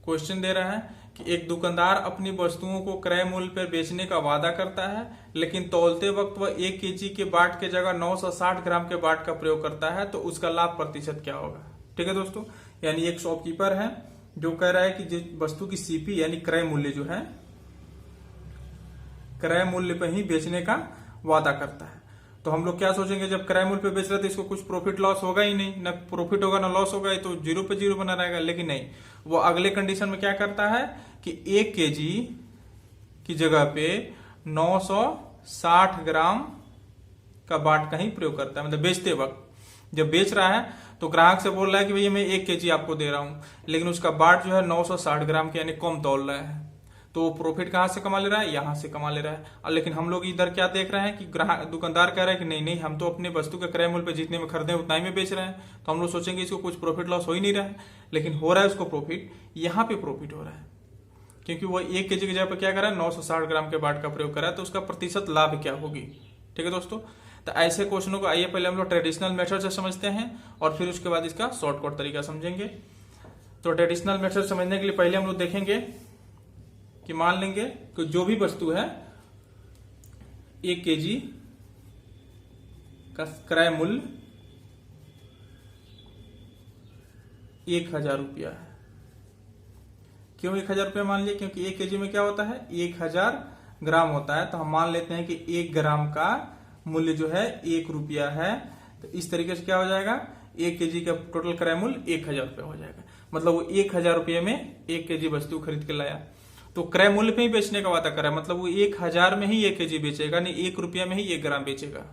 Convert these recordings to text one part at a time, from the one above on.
Question दे रहा है कि एक दुकानदार अपनी वस्तुओं को क्रय मूल्य पर बेचने का वादा करता है, लेकिन तौलते वक्त वह 1 केजी के बाट के जगह 960 ग्राम के बाट का प्रयोग करता है, तो उसका लाभ प्रतिशत क्या होगा। ठीक है दोस्तों, यानी एक शॉपकीपर है जो कह रहा है कि जिस वस्तु की सीपी यानी क्रय मूल्य जो है, क्रय मूल्य पर ही बेचने का वादा करता है। तो हम लोग क्या सोचेंगे, जब क्रय मूल्य पे बेच रहे तो इसको कुछ प्रॉफिट लॉस होगा ही नहीं, ना प्रॉफिट होगा ना लॉस होगा, तो जीरो पे जीरो बना रहेगा। लेकिन नहीं, वो अगले कंडीशन में क्या करता है कि 1 केजी की जगह पे 960 ग्राम का बाट का ही प्रयोग करता है। मतलब बेचते वक्त जब बेच रहा है तो ग्राहक से बोल रहा है कि भैया मैं 1 केजी आपको दे रहा हूं, लेकिन उसका बाट जो है 960 ग्राम के यानी कम तौल रहा है, तो प्रॉफिट कहां से कमा ले रहा है, यहां से कमा ले रहा है। और लेकिन हम लोग इधर क्या देख रहे हैं कि ग्राहक दुकानदार कह रहा है कि नहीं नहीं, हम तो अपने वस्तु के क्रय मूल्य पे जितने में खरीदे उतना ही में बेच रहे हैं, तो हम लोग सोचेंगे इसको कुछ प्रॉफिट लॉस हो ही नहीं रहा है, लेकिन हो रहा है उसको प्रॉफिट। यहाँ पे प्रॉफिट हो रहा है क्योंकि वो 1 केजी की जगह पे क्या कर रहा है, 960 ग्राम के बाट का प्रयोग कर रहा है, तो उसका प्रतिशत लाभ क्या होगी। ठीक है दोस्तों, तो ऐसे क्वेश्चनों को आइए पहले हम लोग ट्रेडिशनल मेथड से समझते हैं और फिर उसके बाद इसका शॉर्टकट तरीका समझेंगे। तो ट्रेडिशनल मेथड समझने के लिए पहले हम लोग देखेंगे कि मान लेंगे कि जो भी वस्तु है 1 केजी का क्रय मूल्य 1000 रुपया है। क्यों 1000 रुपया मान लिया, क्योंकि 1 केजी में क्या होता है, 1000 ग्राम होता है, तो हम मान लेते हैं कि 1 ग्राम का मूल्य जो है 1 रुपया है। तो इस तरीके से क्या हो जाएगा, 1 केजी का टोटल क्रय मूल्य 1000 रुपया हो जाएगा। मतलब वो 1000 रुपये में 1 केजी वस्तु खरीद के लाया, तो क्रय मूल्य पे ही बेचने का वादा करा, मतलब वो 1000 में ही 1 केजी बेचेगा, नहीं 1 रुपया में ही 1 ग्राम बेचेगा।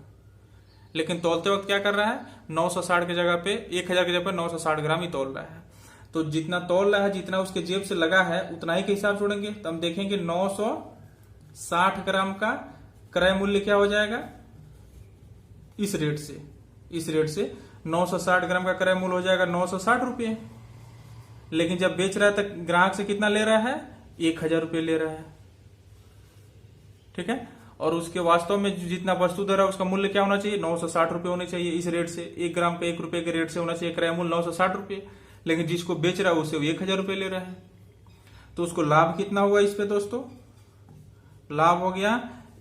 लेकिन तौलते वक्त क्या कर रहा है, 960 की जगह पे 1000 की जगह पे 960 ग्राम ही तौल रहा है। तो जितना तौल रहा है, जितना उसके जेब से लगा है, उतना ही के हिसाब छोड़ेंगे। तो हम देखेंगे 960 ग्राम का क्रय मूल्य क्या हो जाएगा, इस रेट से 960 ग्राम का क्रय मूल्य हो जाएगा 960 रुपये। लेकिन जब बेच रहा है तो ग्राहक से कितना ले रहा है, 1000 रुपये ले रहा है। ठीक है, और उसके वास्तव में जितना वस्तु दे रहा है उसका मूल्य क्या होना चाहिए, 960 रुपये होने चाहिए। इस रेट से 1 ग्राम का 1 रुपये के रेट से होना चाहिए क्रय मूल्य 960 रुपये, लेकिन जिसको बेच रहा है उससे 1000 रुपये ले रहा है। तो उसको लाभ कितना हुआ इस पे दोस्तों, लाभ हो गया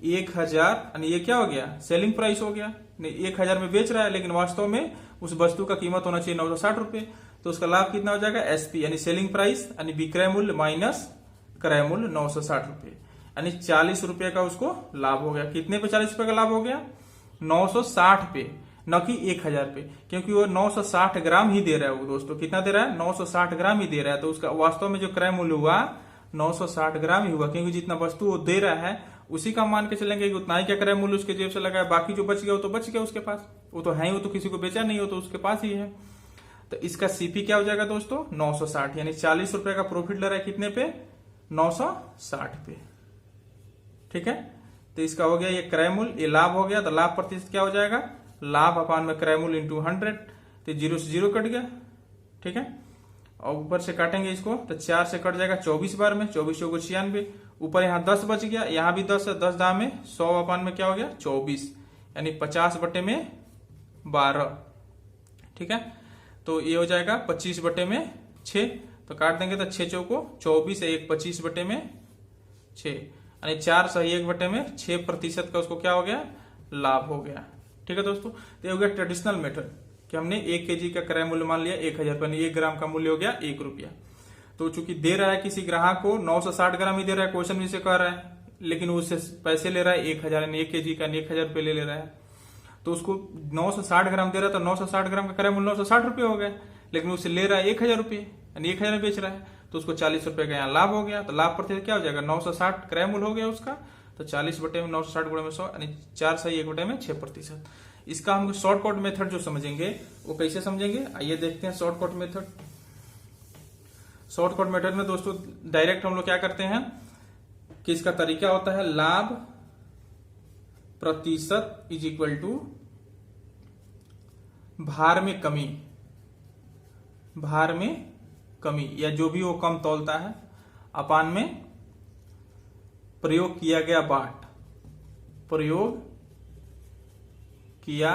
1000, यानी ये क्या हो गया, सेलिंग प्राइस हो गया। नहीं 1000 में बेच रहा है, लेकिन वास्तव में उस वस्तु का कीमत होना चाहिए 960 रुपये। तो उसका लाभ कितना हो जाएगा, एसपी यानी सेलिंग प्राइस यानी विक्रय मूल्य माइनस क्रय मूल्य 960 रुपये, यानी 40 रुपये का उसको लाभ हो गया। कितने पे 40 रुपये का लाभ हो गया, 960 पे, न कि 1000 पे, क्योंकि वो 960 ग्राम ही दे रहा है। वो दोस्तों कितना दे रहा है, 960 ग्राम ही दे रहा है। तो उसका वास्तव में जो क्रय मूल्य हुआ 960 ग्राम ही हुआ, क्योंकि जितना वस्तु वो दे रहा है उसी का मान के चलेंगे कि उतना ही क्या क्रय मूल्य उसके जेब से लगा है। बाकी जो बच गया वो तो बच गया उसके पास, वो तो है ही, वो तो किसी को बेचा नहीं हो, तो उसके पास ही है। तो इसका सीपी क्या हो जाएगा दोस्तों, 960, यानी 40 रुपए का प्रॉफिट ले रहा है कितने पे, 960 पे। ठीक है, तो इसका हो गया ये क्रय मूल्य, ये लाभ हो गया। तो लाभ प्रतिशत क्या हो जाएगा, लाभ अपान में क्रय मूल्य इंटू 100, तो 0 से 0 कट गया। ठीक है, और ऊपर से काटेंगे इसको तो 4 से कट जाएगा 24 बार में, 24 चौको 96, ऊपर यहाँ 10 बच गया, यहाँ भी 10 है, 10 दाम में 100 अपान में क्या हो गया 24, यानी 50 बटे में 12। ठीक है, तो ये हो जाएगा 25 बटे में 6, तो काट देंगे तो 6 चौको 24 है, 1 25 बटे में 6, यानी 4 सही 1 बटे में 6% का उसको क्या हो गया, लाभ हो गया। ठीक है दोस्तों, तो ये हो गया ट्रेडिशनल मेथड कि हमने 1 केजी का क्रय मूल्य मान लिया 1000 रुपये, 1 ग्राम का मूल्य हो गया 1 रुपया। तो चूंकि दे रहा है किसी ग्राहक को 960 ग्राम ही दे रहा है, क्वेश्चन भी से कह रहा है, लेकिन उससे पैसे ले रहा है 1000, यानी 1 केजी का 1000 रुपये ले रहा है। तो उसको 960 ग्राम दे रहा है, तो 960 ग्राम का क्रय मूल्य 960 रुपये हो गया, लेकिन उससे ले रहा है 1000 रुपये, यानी 1000 में बेच रहा है, तो उसको 40 रुपये का यहाँ लाभ हो गया। तो लाभ प्रतिशत क्या हो जाएगा, 960 क्रय मूल्य हो गया उसका, तो 40 बटे में 960 गुणे में 100, यानी 4 सही 1 बटे में 6%। इसका हम शॉर्टकट मेथड जो समझेंगे वो कैसे समझेंगे, आइए देखते हैं शॉर्टकट मेथड। शॉर्टकट मेथड में दोस्तों डायरेक्ट हम लोग क्या करते हैं कि इसका तरीका होता है लाभ प्रतिशत इज इक्वल टू भार में कमी, भार में कमी या जो भी वो कम तौलता है, अपान में प्रयोग किया गया बाट, प्रयोग किया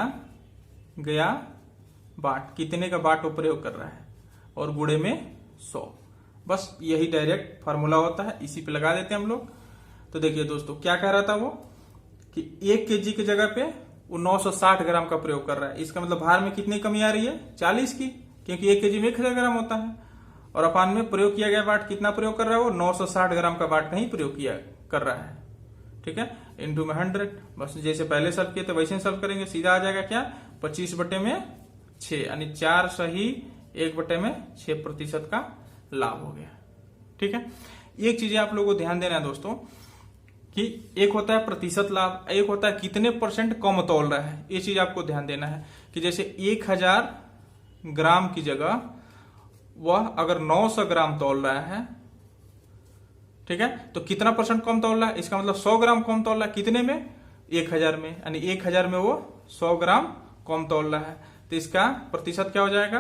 गया बाट, कितने का बाट वो प्रयोग कर रहा है, और गुणे में 100। बस यही डायरेक्ट फार्मूला होता है, इसी पे लगा देते हैं हम लोग। तो देखिए दोस्तों क्या कह रहा था वो कि 1 केजी की जगह पे वो 960 ग्राम का प्रयोग कर रहा है। इसका मतलब भार में कितनी कमी आ रही है, 40 की, क्योंकि 1 केजी में 1000 ग्राम होता है। और अपान में प्रयोग किया गया वाट कितना प्रयोग कर रहा है वो 960 ग्राम का वाट नहीं प्रयोग किया कर रहा है। ठीक है, इंटू में 100। बस जैसे पहले सॉल्व किए थे वैसे सॉल्व करेंगे, सीधा आ जाएगा क्या 25/6 यानी 4 सही 1/6% का लाभ हो गया। ठीक है, एक चीज आप लोगों को ध्यान देना है दोस्तों कि एक होता है प्रतिशत लाभ, एक होता है कितने % कम तौल रहा है। ये चीज आपको ध्यान देना है कि जैसे 1000 ग्राम की जगह वह अगर 900 ग्राम तौल रहा है, ठीक है, तो कितना % कम तौल रहा है, इसका मतलब 100 ग्राम कम तौल रहा है। कितने में, 1000 में, यानी 1000 में वो 100 ग्राम कम तौल रहा है। तो इसका प्रतिशत क्या हो जाएगा,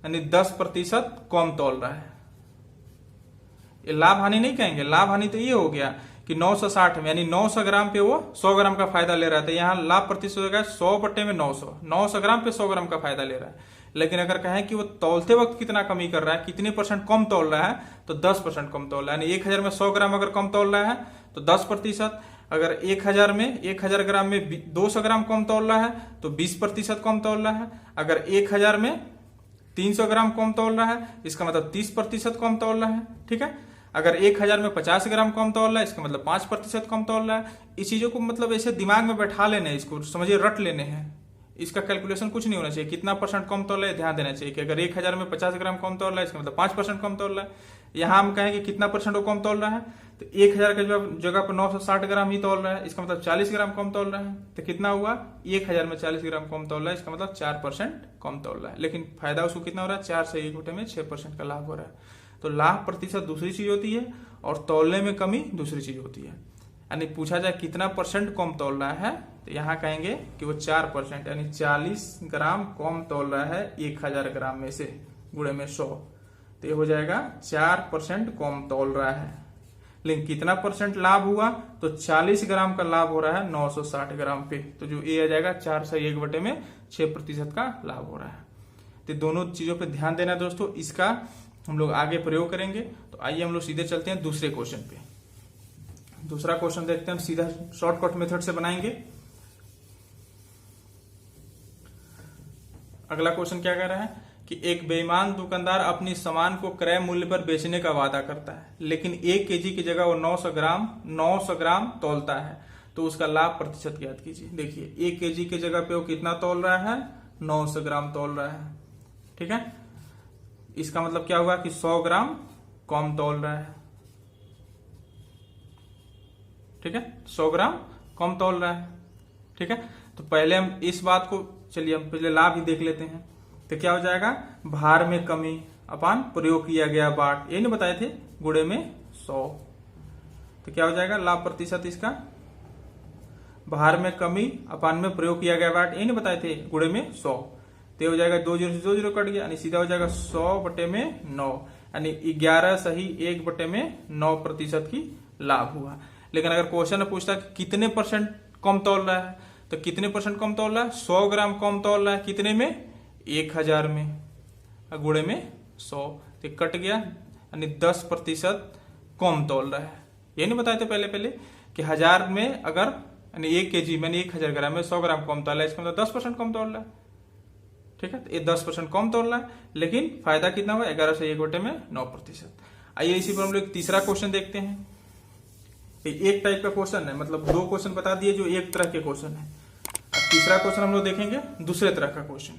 यानी 10% कम तौल रहा है। ये लाभ हानि नहीं कहेंगे, लाभ हानि तो ये हो गया कि 960 में यानी 900 ग्राम पे वो 100 ग्राम का फायदा ले रहा था। यहाँ लाभ प्रतिशत हो गया 100/900, 900 ग्राम पे 100 ग्राम का फायदा ले रहा है। लेकिन अगर कहें कि वो तौलते वक्त कितना कमी कर रहा है, कितने % कम तौल रहा है, तो 10% कम तौल रहा है। यानी 1000 में 100 ग्राम अगर कम तौल रहा है तो 10%, अगर 1000 ग्राम में 200 ग्राम कम तौल रहा है तो 20% कम तौल रहा है। अगर 1000 में 300 ग्राम कम तौल रहा है इसका मतलब 30% कम तौल रहा है। ठीक है, अगर 1000 में 50 ग्राम कम तौल रहा है इसका मतलब 5% कम तौल रहा है। इस चीजों को मतलब ऐसे दिमाग में बैठा लेने हैं, इसको समझिए रट लेने हैं। इसका कैलकुलेशन कुछ नहीं होना चाहिए, कितना % कम तौल है ध्यान देना चाहिए कि अगर 1000 में 50 ग्राम कम तौल रहा है इसका मतलब 5% कम तौल रहा है। यहाँ हम कहें कि कितना % वो कम तौल रहा है, तो 1000 के जगह पर 960 ग्राम ही तौल रहा है, इसका मतलब 40 ग्राम कम तौल रहा है। तो कितना हुआ, 1000 में 40 ग्राम कम तौल रहा है, इसका मतलब 4% कम तौल रहा है। लेकिन फायदा उसको कितना हो रहा है, 4 से 1/6% का लाभ हो रहा है। तो लाभ प्रतिशत दूसरी चीज होती है और तौलने में कमी दूसरी चीज होती है। यानी पूछा जाए कितना % कम तौल रहा है, तो यहाँ कहेंगे कि वो 4%, यानी 40 ग्राम कम तौल रहा है 1000 ग्राम में से, गुणे में 100, तो ये हो जाएगा 4% कम तौल रहा है। लेकिन कितना % लाभ हुआ, तो 40 ग्राम का लाभ हो रहा है 960 ग्राम पे, तो जो ये आ जाएगा 4 से 1/6% का लाभ हो रहा है। तो दोनों चीजों पे ध्यान देना दोस्तों, इसका हम लोग आगे प्रयोग करेंगे। तो आइए हम लोग सीधे चलते हैं दूसरे क्वेश्चन पे। दूसरा क्वेश्चन देखते हैं, हम सीधा शॉर्टकट मेथड से बनाएंगे। अगला क्वेश्चन क्या कह रहा है कि एक बेईमान दुकानदार अपनी सामान को क्रय मूल्य पर बेचने का वादा करता है, लेकिन 1 केजी की जगह वो 900 ग्राम तौलता है, तो उसका लाभ प्रतिशत ज्ञात कीजिए। देखिए 1 केजी की जगह पे वो कितना तौल रहा है, 900 ग्राम तौल रहा है। ठीक है, इसका मतलब क्या हुआ कि 100 ग्राम कम तौल रहा है। ठीक है, 100 ग्राम कम तौल रहा है। ठीक है, तो पहले हम इस बात को, चलिए हम पहले लाभ ही देख लेते हैं। तो क्या हो जाएगा, भार में कमी अपान प्रयोग किया गया वाट, ये नहीं बताए थे, गुणे में 100। तो क्या हो जाएगा लाभ प्रतिशत इसका, भार में कमी अपान में प्रयोग किया गया वाट, ये नहीं बताए थे, गुणे में 100। तो हो जाएगा 2 0 से 2 0 कट गया, यानी सीधा हो जाएगा 100/9, यानी 11 सही 1/9% की लाभ हुआ। लेकिन अगर क्वेश्चन में पूछता कि कितने % कम तौल रहा है, तो कितने % कम तौल रहा है, 100 ग्राम कम तौल रहा है, कितने में, 1000 में, गुणे में 100, तो कट गया, यानी 10% कम तौल रहा है। ये नहीं बताए थे पहले कि 1000 में अगर यानी 1 केजी में 1000 ग्राम में 100 ग्राम कम तौल रहा है, इसका मतलब 10% कम तौल रहा है। ठीक है, तो ये 10% कम तौल रहा है, लेकिन फायदा कितना हुआ, 11 से 1/9%। आइए इसी पर हम लोग तीसरा क्वेश्चन देखते हैं। एक टाइप का क्वेश्चन है, मतलब 2 क्वेश्चन बता दिए जो एक तरह के क्वेश्चन है। अब तीसरा क्वेश्चन हम लोग देखेंगे दूसरे तरह का क्वेश्चन।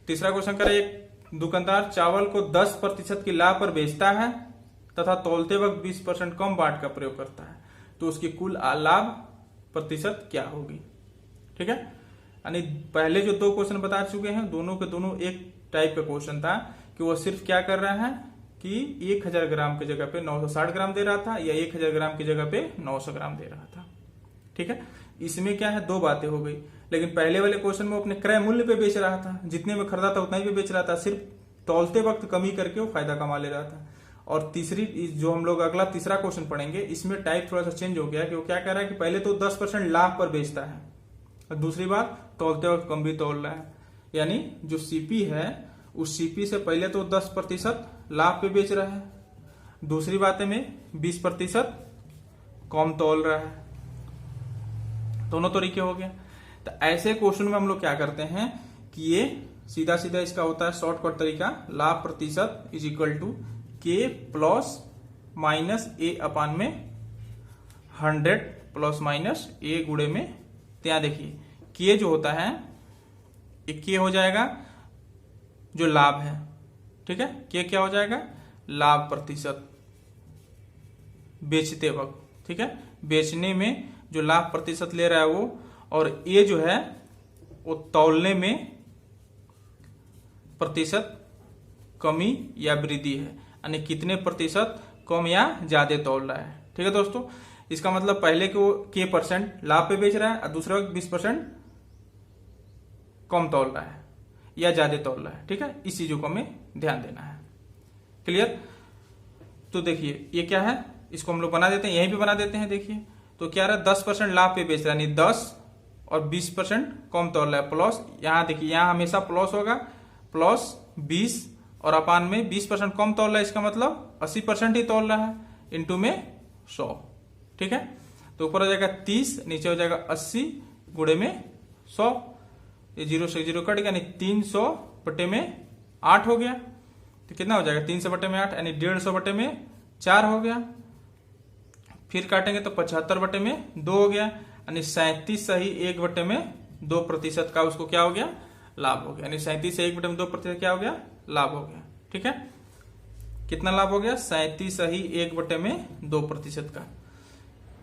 तीसरा क्वेश्चन करें, एक दुकानदार चावल को 10% की लाभ पर बेचता है तथा तौलते वक्त 20% कम वाट का प्रयोग करता है, तो उसकी कुल लाभ प्रतिशत क्या होगी। ठीक है, यानी पहले जो 2 क्वेश्चन बता चुके हैं, दोनों के दोनों एक टाइप का क्वेश्चन था कि वो सिर्फ क्या कर रहा है कि 1000 ग्राम की जगह पे 960 ग्राम दे रहा था, या 1000 ग्राम की जगह पे 900 ग्राम दे रहा था। ठीक है, इसमें क्या है, 2 बातें हो गई। लेकिन पहले वाले क्वेश्चन में अपने क्रय मूल्य पे बेच रहा था, जितने में खरीदा था उतना ही पे बेच रहा था, सिर्फ तौलते वक्त कमी करके वो फायदा कमा ले रहा था। और तीसरी जो हम लोग अगला तीसरा क्वेश्चन पढ़ेंगे, इसमें टाइप थोड़ा सा चेंज हो गया कि वो क्या कह रहा है कि पहले तो 10% लाभ पर बेचता है, और दूसरी बात तौलते वक्त कम भी तौल रहा है। यानी जो सीपी है उस सीपी से पहले तो 10% लाभ पे बेच रहा है, दूसरी बात में 20% कम तौल रहा है। दोनों तरीके हो गए। तो ऐसे क्वेश्चन में हम लोग क्या करते हैं कि ये सीधा सीधा इसका होता है शॉर्टकट तरीका, लाभ प्रतिशत इज इक्वल टू के प्लस माइनस ए अपान में 100 प्लस माइनस ए गुणे में। तो यहां देखिए के जो होता है एक के हो जाएगा जो लाभ है, ठीक है। के क्या हो जाएगा, लाभ प्रतिशत बेचते वक्त, ठीक है, बेचने में जो लाभ प्रतिशत ले रहा है वो, और ये जो है वो तौलने में प्रतिशत कमी या वृद्धि है, यानी कितने प्रतिशत कम या ज्यादा तौल रहा है, ठीक है दोस्तों। इसका मतलब पहले को के परसेंट लाभ पे बेच रहा है और दूसरा 20% कम तौल रहा है या ज्यादा तौल रहा है, ठीक है। इस चीजों को हमें ध्यान देना है। क्लियर। तो देखिए ये क्या है, इसको हम लोग बना देते हैं, यहीं पे बना देते हैं। देखिए तो क्या रहा, 10% लाभ पे बेच रहा है, यानी 10 और 20% कम तौल रहा है, प्लस यहां देखिए यहां हमेशा प्लस होगा, प्लस 20 और अपान में 20% कम तौल रहा है, इसका मतलब 80% ही तौल रहा है, इंटू में 100, ठीक है। तो ऊपर हो जाएगा 30, नीचे हो जाएगा 80 गुणे में 100, ये 0 से 0 कट गया, यानी 300 बटे में 8 हो गया। तो कितना हो जाएगा 300 बटे में 8, यानी 150 बटे में 4 हो गया। फिर काटेंगे तो 75 बटे में 2 हो गया, यानी 37 सही 1 बटे में 2% का उसको क्या हो गया, लाभ हो गया। यानी 37 से 1 बटे में 2% क्या हो गया, लाभ हो गया, ठीक है। कितना लाभ हो गया, 37 सही 1 बटे में 2% का।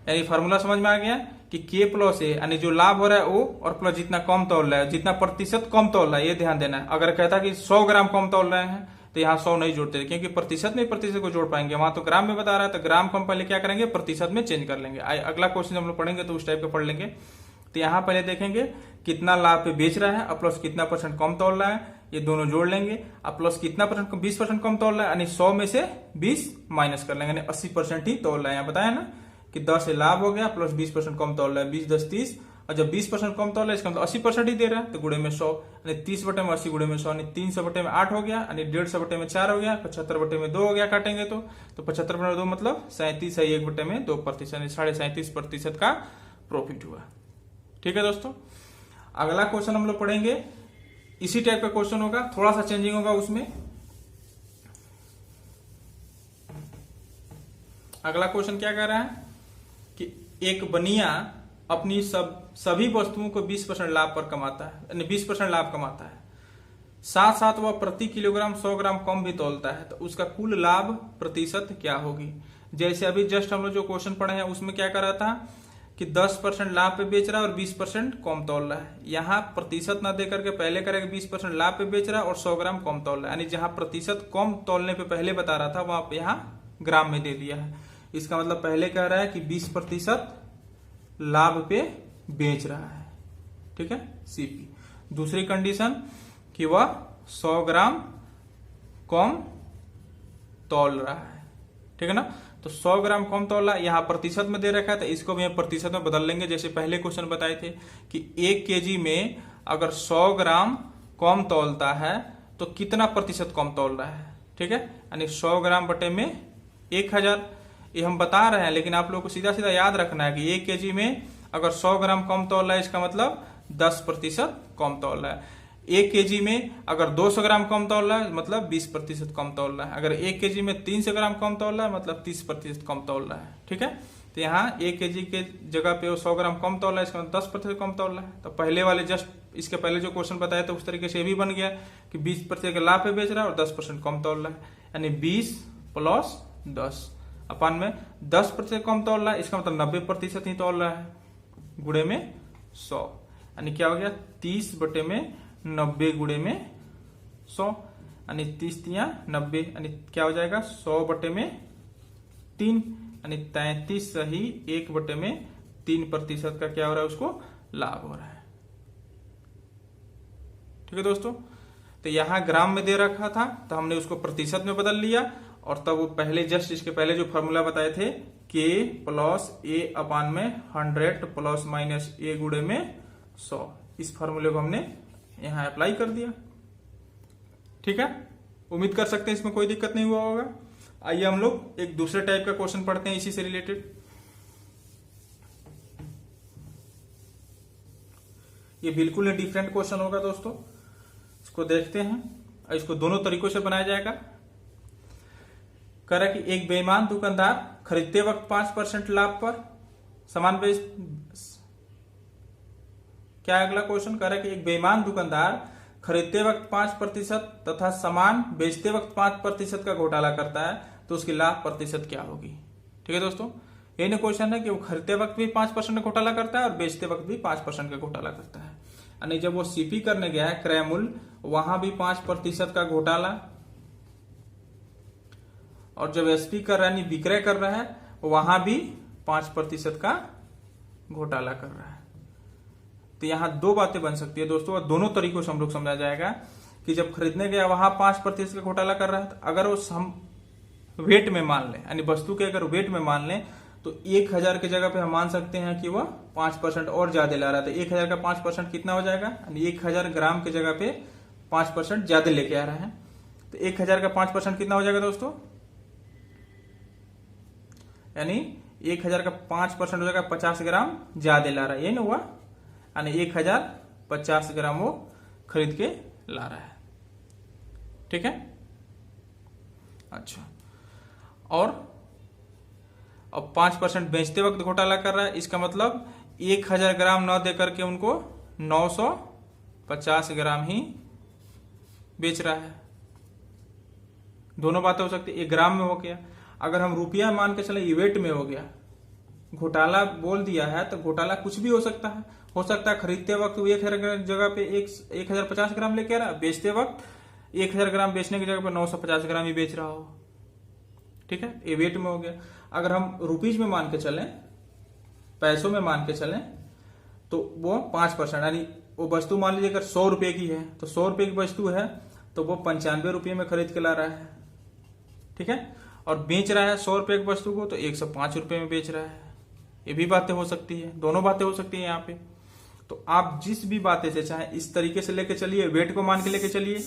यानी फार्मूला समझ में आ गया कि के प्लस ए, यानी जो लाभ हो रहा है वो, और प्लस जितना कम तौल रहा है, जितना प्रतिशत कम तौल रहा है, ये ध्यान देना है। अगर कहता कि 100 ग्राम कम तौल रहे हैं तो यहाँ 100 नहीं जोड़ते, क्योंकि प्रतिशत में प्रतिशत को जोड़ पाएंगे, वहां तो ग्राम में बता रहा है, तो ग्राम को हम पहले क्या करेंगे, प्रतिशत में चेंज कर लेंगे। अगला क्वेश्चन हम लोग पढ़ेंगे तो उस टाइप का पढ़ लेंगे। तो यहाँ पहले देखेंगे कितना लाभ पे बेच रहा है और प्लस कितना % कम तौल रहा है, ये दोनों जोड़ लेंगे। और प्लस कितना % 20% कम तौल रहा है, यानी 100 में से 20 माइनस कर लेंगे, यानी 80% ही तौल रहा है। यहाँ बताया ना कि 10 से लाभ हो गया, प्लस 20% कम तौल रहा है, 20 10 30, और जब 20% कम तौल रहा है इसका मतलब 80% ही दे रहा है, तो गुणे में 100, यानी 30 बटे में 80 गुणे में 100, यानी 300 बटे में 8 हो गया, यानी 150 बटे में 4 हो गया, 75 बटे में 2 हो गया, काटेंगे तो 75 बटे में 2 मतलब 37 है 1 बटे में 2%, यानी 37.5% का प्रॉफिट हुआ, ठीक है दोस्तों। अगला क्वेश्चन हम लोग पढ़ेंगे, इसी टाइप का क्वेश्चन होगा, थोड़ा सा चेंजिंग होगा उसमें। अगला क्वेश्चन क्या कह रहा है कि एक बनिया अपनी सभी वस्तुओं को 20% लाभ पर कमाता है, यानी 20% लाभ कमाता है, साथ साथ वह प्रति किलोग्राम 100 ग्राम कम भी तौलता है, तो उसका कुल लाभ प्रतिशत क्या होगी। जैसे अभी जस्ट हम लोग जो क्वेश्चन पढ़े हैं उसमें क्या कर रहा था कि 10% लाभ पे बेच रहा है और 20% कम तौल रहा है। यहाँ प्रतिशत ना दे करके पहले करेगा 20% लाभ पे बेच रहा है और 100 ग्राम कम तौल रहा है, यानी जहां प्रतिशत कम तौलने पे पहले बता रहा था वहां पे यहाँ ग्राम में दे दिया है। इसका मतलब पहले कह रहा है कि 20% लाभ पे बेच रहा है, ठीक है, सीपी। दूसरी कंडीशन कि वह 100 ग्राम कम तौल रहा है, ठीक है ना। तो 100 ग्राम कम तौला यहाँ प्रतिशत में दे रखा है, तो इसको भी हम प्रतिशत में बदल लेंगे। जैसे पहले क्वेश्चन बताए थे कि 1 केजी में अगर 100 ग्राम कम तौलता है तो कितना प्रतिशत कम तौल रहा है, ठीक है, यानी 100 ग्राम बटे में 1000, ये हम बता रहे हैं, लेकिन आप लोगों को सीधा सीधा याद रखना है कि 1 केजी में अगर 100 ग्राम कम तौल रहा है इसका मतलब 10% कम तौल रहा है। 1 केजी में अगर 200 ग्राम कम तौल रहा है मतलब 20% कम तौल रहा है। अगर 1 केजी में 300 ग्राम कम तौल रहा है मतलब 30% कम तौल रहा है, ठीक है। तो यहाँ 1 केजी के जगह पे 100 ग्राम कम तौल रहा है, इसका मतलब 10% कम तौल रहा है। तो पहले वाले जस्ट इसके पहले जो क्वेश्चन बताया था उस तरीके से भी बन गया कि 20% के लाभ पे बेच रहा है और 10% कम तौल रहा है, यानी 20 + 10 अपान में 10% कम तौल रहा है, इसका मतलब 90% ही तौल रहा है, गुणे में 100, यानी क्या हो गया 30 बटे में 90 गुणे में 100, यानी 30 × 90, यानी क्या हो जाएगा 100 बटे में 3, यानी 33 सही 1 बटे में 3% का क्या हो रहा है, उसको लाभ हो रहा है, ठीक है दोस्तों। तो यहां ग्राम में दे रखा था तो हमने उसको प्रतिशत में बदल लिया, और तब वो पहले जस्ट इसके पहले जो फॉर्मूला बताए थे K + A अपान में 100 ± A गुणे में 100, इस फॉर्मूले को हमने यहां अप्लाई कर दिया, ठीक है। उम्मीद कर सकते हैं इसमें कोई दिक्कत नहीं हुआ होगा। आइए हम लोग एक दूसरे टाइप का क्वेश्चन पढ़ते हैं इसी से रिलेटेड। ये बिल्कुल ही डिफरेंट क्वेश्चन होगा दोस्तों, इसको देखते हैं और इसको दोनों तरीकों से बनाया जाएगा। कह रहा है कि एक बेईमान दुकानदार खरीदते वक्त 5% लाभ पर सामान बेच, क्या अगला क्वेश्चन कह रहा है कि एक बेईमान दुकानदार खरीदते वक्त 5% तथा सामान बेचते वक्त 5% का घोटाला करता है तो उसकी लाभ प्रतिशत क्या होगी। ठीक है दोस्तों, यही ना क्वेश्चन है कि वो खरीदते वक्त भी 5% का घोटाला करता है और बेचते वक्त भी 5% का घोटाला करता है। यानी जब वो सीपी करने गया है क्रय मूल्य, वहां भी 5% का घोटाला, और जब एसपी कर रहा है यानी विक्रय कर रहा है वहां भी 5% का घोटाला कर रहा है। तो यहां दो बातें बन सकती है दोस्तों, और दोनों तरीकों से हम लोग समझा जाएगा कि जब खरीदने गया वहां 5% का घोटाला कर रहा है, तो अगर वो हम वेट में मान लें, यानी वस्तु के अगर वेट में मान लें, तो 1000 की जगह पे हम मान सकते हैं कि वह 5% और ज्यादा ला रहा है। तो 1000 का 5% कितना हो जाएगा, यानी 1000 ग्राम की जगह पे 5% ज्यादा लेके आ रहा है। तो 1000 का 5% कितना हो जाएगा दोस्तों, यानी 1000 का 5% हो जाएगा 50 ग्राम ज्यादा ला रहा है, ये ना हुआ, यानी 1050 ग्राम वो खरीद के ला रहा है। ठीक है, अच्छा, और अब 5% बेचते वक्त घोटाला कर रहा है, इसका मतलब 1000 ग्राम न देकर के उनको 950 ग्राम ही बेच रहा है। दोनों बातें हो सकती है, 1 ग्राम में हो गया, अगर हम रुपया मान के चले ये वेट में हो गया। घोटाला बोल दिया है तो घोटाला कुछ भी हो सकता है। हो सकता है खरीदते वक्त 1000 जगह पे 1050 ग्राम लेके आ रहा है, बेचते वक्त 1000 ग्राम बेचने की जगह पे 950 ग्राम ही बेच रहा हो। ठीक है, ये वेट में हो गया। अगर हम रुपीज में मान के चलें, पैसों में मान के चलें, तो वो 5%, यानी वो वस्तु मान लीजिए अगर 100 रुपए की है तो 100 रुपए की वस्तु है तो वो 95 रुपये में खरीद के ला रहा है। ठीक है, और बेच रहा है 100 रुपए की वस्तु को तो 105 रुपए में बेच रहा है। ये भी बातें हो सकती है, दोनों बातें हो सकती है यहाँ पे। तो आप जिस भी बातें से चाहे इस तरीके से लेके चलिए, वेट को मान के लेके चलिए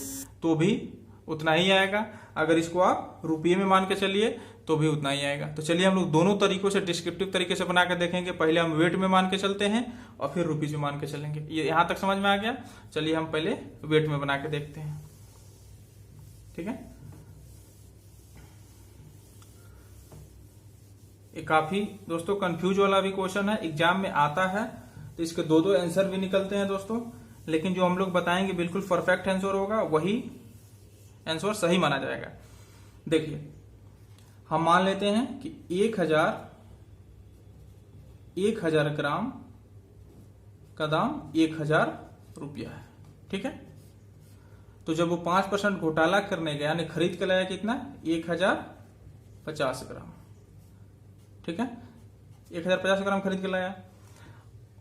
तो भी उतना ही आएगा, अगर इसको आप रुपये में मान के चलिए तो भी उतना ही आएगा। तो चलिए हम लोग दोनों तरीकों से डिस्क्रिप्टिव तरीके से बना के देखेंगे। पहले हम वेट में मान के चलते हैं और फिर रुपीज में मान के चलेंगे। ये यहां तक समझ में आ गया। चलिए हम पहले वेट में बना के देखते हैं। ठीक है, ये काफी दोस्तों कंफ्यूज वाला भी क्वेश्चन है, एग्जाम में आता है तो इसके दो आंसर भी निकलते हैं दोस्तों, लेकिन जो हम लोग बताएंगे बिल्कुल परफेक्ट आंसर होगा, वही आंसर सही माना जाएगा। देखिए हम मान लेते हैं कि 1000 ग्राम का दाम 1000 रुपया है। ठीक है, तो जब वो 5% घोटाला करने गया, यानी खरीद के लाया कितना, 1050 ग्राम। ठीक है, 1050 ग्राम खरीद के लाया,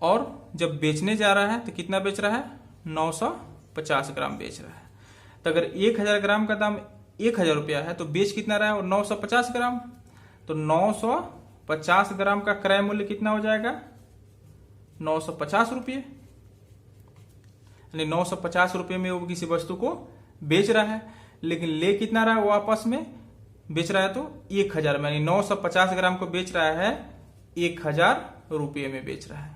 और जब बेचने जा रहा है तो कितना बेच रहा है, 950 ग्राम बेच रहा है। तो अगर 1000 ग्राम का दाम 1000 रुपया है तो बेच कितना रहा है, 950 ग्राम। तो 950 ग्राम का क्रय मूल्य कितना हो जाएगा, 950 रुपये। यानी 950 रुपये में वो किसी वस्तु को बेच रहा है, लेकिन ले कितना रहा है, वो आपस में बेच रहा है तो 1000 में, यानी 950 ग्राम को बेच रहा है 1000 रुपये में बेच रहा है।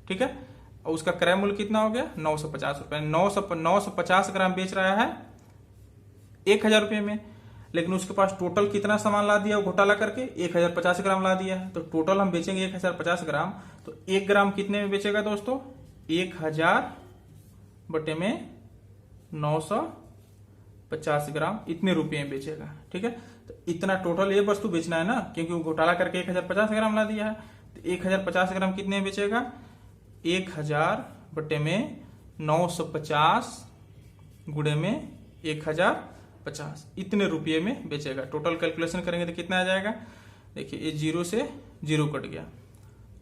ठीक है, और उसका क्रय मूल्य कितना हो गया, 950 रुपये। 950 ग्राम बेच रहा है 1000 रुपये में, लेकिन उसके पास टोटल कितना सामान ला दिया घोटाला करके, 1050 ग्राम ला दिया है। तो टोटल हम बेचेंगे 1050 ग्राम, तो 1 ग्राम कितने में बेचेगा दोस्तों, 1000 बटे में 950 ग्राम, इतने रुपये में बेचेगा। ठीक है, तो इतना टोटल ये वस्तु बेचना है ना, क्योंकि वो घोटाला करके 1050 ग्राम ला दिया है। तो 1050 ग्राम कितने में बेचेगा, 1000 बटे में 950 गुणे में 1050, इतने रुपये में बेचेगा। टोटल कैलकुलेशन करेंगे तो कितना आ जाएगा, देखिए ये 0 से 0 कट गया।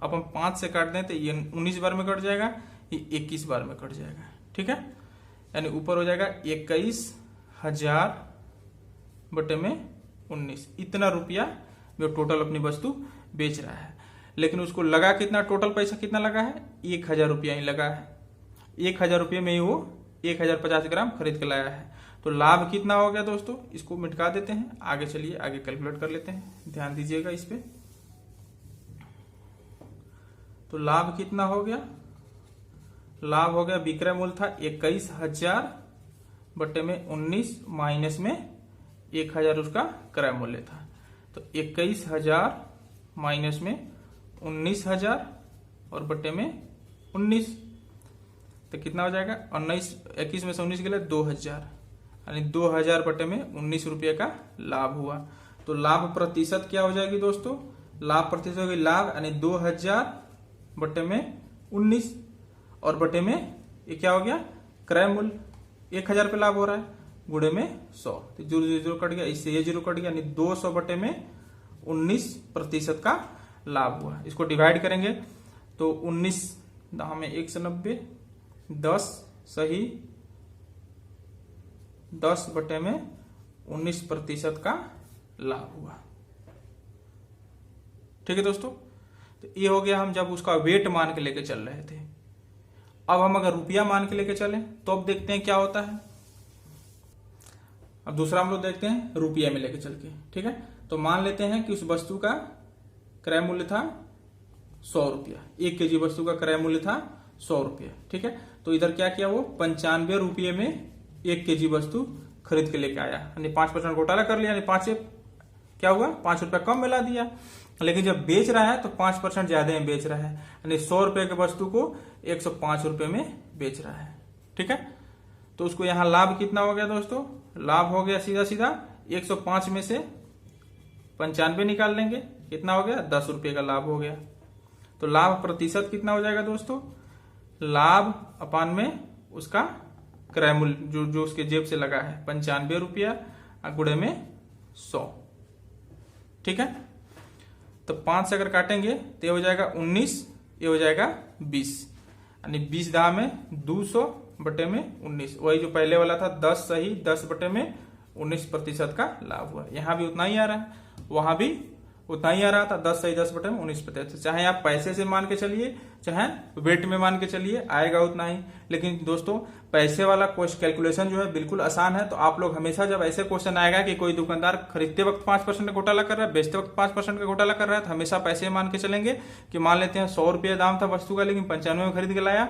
अब हम 5 से काट दें तो ये 19 बार में कट जाएगा, ये 21 बार में कट जाएगा। ठीक है, यानी ऊपर हो जाएगा 21000 बटे में 19, इतना रुपया जो टोटल अपनी वस्तु बेच रहा है। लेकिन उसको लगा कितना, टोटल पैसा कितना लगा है, 1000 रुपया ही लगा है। 1000 रुपये में ही वो 1050 ग्राम खरीद के लाया है। तो लाभ कितना हो गया दोस्तों, इसको मिटा देते हैं, आगे चलिए आगे कैलकुलेट कर लेते हैं, ध्यान दीजिएगा इस पे। तो लाभ कितना हो गया, लाभ हो गया विक्रय मूल्य था 21,000 बटे में 19 माइनस में 1,000 उसका क्रय मूल्य था। तो 21,000 माइनस में 19,000 और बटे में 19, तो कितना हो जाएगा 21 में से 19 के लिए 2,000, यानी 2,000 बटे में 19 रुपये का लाभ हुआ। तो लाभ प्रतिशत क्या हो जाएगी दोस्तों, लाभ प्रतिशत होगी लाभ यानी 2,000 बटे में 19 और बटे में ये क्या हो गया क्रय मूल्य, 1,000 पे लाभ हो रहा है, गुणे में 100, तो 0 कट गया, इससे ये 0 कट गया, यानी 200 बटे में 19% का लाभ हुआ। इसको डिवाइड करेंगे तो 19 हमें 1 से 90, 10 सही 10 बटे में 19% का लाभ हुआ। ठीक है दोस्तों, तो ये हो गया हम जब उसका वेट मान के लेके चल रहे थे। अब हम अगर रुपया मान के लेके चलें तो अब देखते हैं क्या होता है। अब दूसरा हम लोग देखते हैं रुपया में लेके चल के। ठीक है, तो मान लेते हैं कि उस वस्तु का क्रय मूल्य था 100 रुपया, 1 kg वस्तु का क्रय मूल्य था 100 रुपया। ठीक है, तो इधर क्या किया वो 95 रुपये में 1 kg वस्तु खरीद के लेके आया, यानी 5% घोटाला कर लिया, यानी 5 क्या हुआ 5 रुपया कम मिला दिया। लेकिन जब बेच रहा है तो 5% ज्यादा में बेच रहा है, यानी 100 रुपए के वस्तु को 105 रुपए में बेच रहा है। ठीक है, तो उसको यहां लाभ कितना हो गया दोस्तों, लाभ हो गया सीधा सीधा 105 में से 95 निकाल लेंगे, कितना हो गया 10 रुपये का लाभ हो गया। तो लाभ प्रतिशत कितना हो जाएगा दोस्तों, लाभ अपान में उसका क्रय मूल्य जो उसके जेब से लगा है 95 रुपया गुणे में 100। ठीक है, तो 5 से अगर काटेंगे तो ये हो जाएगा 19, ये हो जाएगा 20, यानी 20 दाम में 200 बटे में 19, वही जो पहले वाला था 10 सही 10 बटे में 19% का लाभ हुआ। यहां भी उतना ही आ रहा है, वहां भी उतना ही आ रहा था 10 सही 10 बटे में 19%। चाहे आप पैसे से मान के चलिए चाहे वेट में मान के चलिए, आएगा उतना ही। लेकिन दोस्तों पैसे वाला कैलकुलेशन जो है बिल्कुल आसान है। तो आप लोग हमेशा जब ऐसे क्वेश्चन आएगा कि कोई दुकानदार खरीदते वक्त 5% का घोटाला कर रहा है, बेचते वक्त 5% का घोटाला कर रहा है, तो हमेशा पैसे मान के चलेंगे कि मान लेते हैं 100 रुपये दाम था वस्तु का, लेकिन 95 में खरीद के लाया,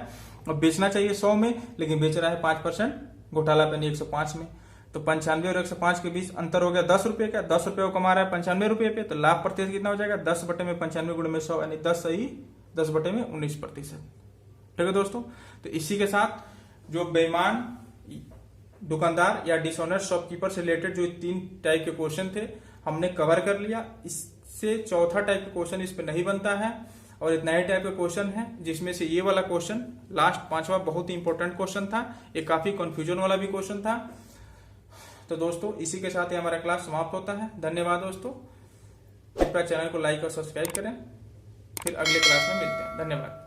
और बेचना चाहिए 100 में, लेकिन बेच रहा है 5% घोटाला पे 105 में। तो 95 और 105 के बीच अंतर हो गया 10 रुपये का, 10 रुपये को कमा रहा है 95 रुपये पे, तो लाभ प्रतिशत कितना हो जाएगा 10 बटे में 95 गुणे में 100, यानी 10 सही 10 बटे में 19%। ठीक है दोस्तों, तो इसी के साथ जो बेईमान दुकानदार या डिसऑनेस्ट शॉपकीपर से रिलेटेड जो 3 टाइप के क्वेश्चन थे हमने कवर कर लिया। इससे चौथा टाइप का क्वेश्चन इस पे नहीं बनता है, और एक नए टाइप का क्वेश्चन है जिसमें से ये वाला क्वेश्चन लास्ट 5वां बहुत ही इंपॉर्टेंट क्वेश्चन था, ये काफी कंफ्यूजन वाला भी क्वेश्चन था। तो दोस्तों इसी के साथ ही हमारा क्लास समाप्त होता है। धन्यवाद दोस्तों, कृपया चैनल को लाइक और सब्सक्राइब करें, फिर अगले क्लास में मिलते हैं। धन्यवाद।